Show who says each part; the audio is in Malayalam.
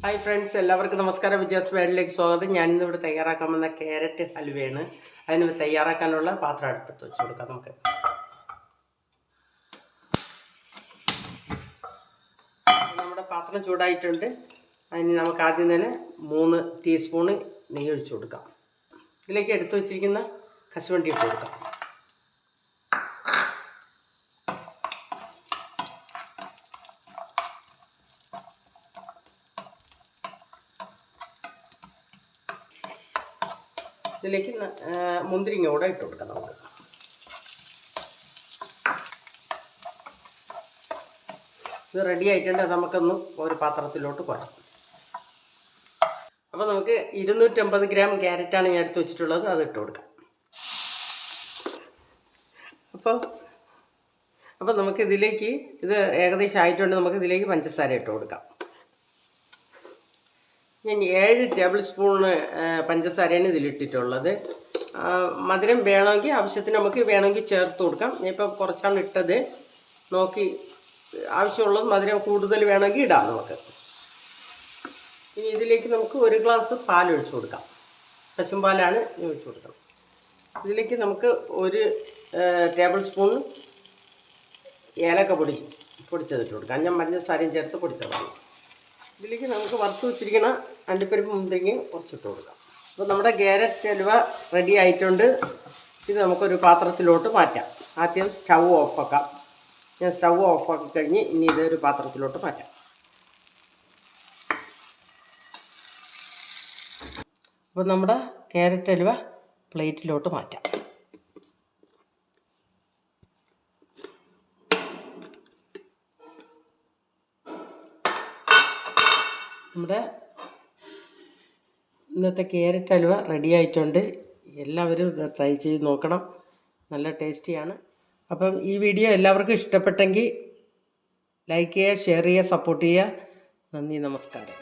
Speaker 1: ഹായ് ഫ്രണ്ട്സ്, എല്ലാവർക്കും നമസ്കാരം. വിജയാസ് വേൾഡിലേക്ക് സ്വാഗതം. ഞാനിന്നിവിടെ തയ്യാറാക്കാൻ വന്ന ക്യാരറ്റ് ഹൽവയാണ്. അതിന് തയ്യാറാക്കാനുള്ള പാത്രം അടുപ്പത്ത് വെച്ച് കൊടുക്കാം. നമുക്ക് നമ്മുടെ പാത്രം ചൂടായിട്ടുണ്ട്. അതിന് നമുക്ക് ആദ്യം തന്നെ 3 ടീസ്പൂണ് നെയ്യ് ഒഴിച്ചു കൊടുക്കാം. ഇതിലേക്ക് എടുത്തു വച്ചിരിക്കുന്ന കശുവണ്ടി ഇട്ട് കൊടുക്കാം. ഇതിലേക്ക് മുന്തിരിങ്ങ കൂടെ ഇട്ട് കൊടുക്കാം. നമുക്ക് ഇത് റെഡി ആയിട്ടുണ്ട്. നമുക്കൊന്ന് ഒരു പാത്രത്തിലോട്ട് കോരാം. അപ്പോൾ നമുക്ക് 250 ഗ്രാം ക്യാരറ്റാണ് ഞാൻ എടുത്ത് വെച്ചിട്ടുള്ളത്. അത് ഇട്ട് കൊടുക്കാം. അപ്പോൾ നമുക്ക് ഇതിലേക്ക് ഇത് ഏകദേശം ആയിട്ടുണ്ട്. നമുക്ക് ഇതിലേക്ക് പഞ്ചസാര ഇട്ട് കൊടുക്കാം. ഞാൻ 7 ടേബിൾ സ്പൂണ് പഞ്ചസാരയാണ് ഇതിലിട്ടിട്ടുള്ളത്. മധുരം വേണമെങ്കിൽ ആവശ്യത്തിന് നമുക്ക് വേണമെങ്കിൽ ചേർത്ത് കൊടുക്കാം. ഇപ്പോൾ കുറച്ചാണ് ഇട്ടത്. നോക്കി ആവശ്യമുള്ളത് മധുരം കൂടുതൽ വേണമെങ്കിൽ ഇടാം നമുക്ക്. ഇനി ഇതിലേക്ക് നമുക്ക് 1 ഗ്ലാസ് പാൽ ഒഴിച്ചു കൊടുക്കാം. പശുമ്പാലാണ് ഒഴിച്ചു കൊടുക്കണം. ഇതിലേക്ക് നമുക്ക് 1 ടേബിൾ സ്പൂൺ ഏലക്ക പൊടിച്ചതിട്ട് കൊടുക്കാം. ഞാൻ പഞ്ചസാരയും ചേർത്ത് പൊടിച്ചതാണ്. ഇതിലേക്ക് നമുക്ക് വറുത്ത് വെച്ചിരിക്കുന്ന അണ്ടിപ്പരിപ്പ് മുന്തിരിങ്ങ കുറച്ചിട്ട് കൊടുക്കാം. അപ്പോൾ നമ്മുടെ ക്യാരറ്റ് ഹൽവ റെഡി ആയിട്ടുണ്ട്. ഇത് നമുക്കൊരു പാത്രത്തിലോട്ട് മാറ്റാം. ആദ്യം സ്റ്റൗ ഓഫാക്കാം. ഞാൻ സ്റ്റൗ ഓഫാക്കി കഴിഞ്ഞ് ഇനി ഇതൊരു പാത്രത്തിലോട്ട് മാറ്റാം. അപ്പോൾ നമ്മുടെ ക്യാരറ്റ് ഹൽവ പ്ലേറ്റിലോട്ട് മാറ്റാം. നമ്മുടെ ഇന്നത്തെ ക്യാരറ്റ് ഹൽവ റെഡി ആയിട്ടുണ്ട്. എല്ലാവരും ട്രൈ ചെയ്ത് നോക്കണം. നല്ല ടേസ്റ്റിയാണ്. അപ്പം ഈ വീഡിയോ എല്ലാവർക്കും ഇഷ്ടപ്പെട്ടെങ്കിൽ ലൈക്ക് ചെയ്യുക, ഷെയർ ചെയ്യുക, സപ്പോർട്ട് ചെയ്യുക. നന്ദി, നമസ്കാരം.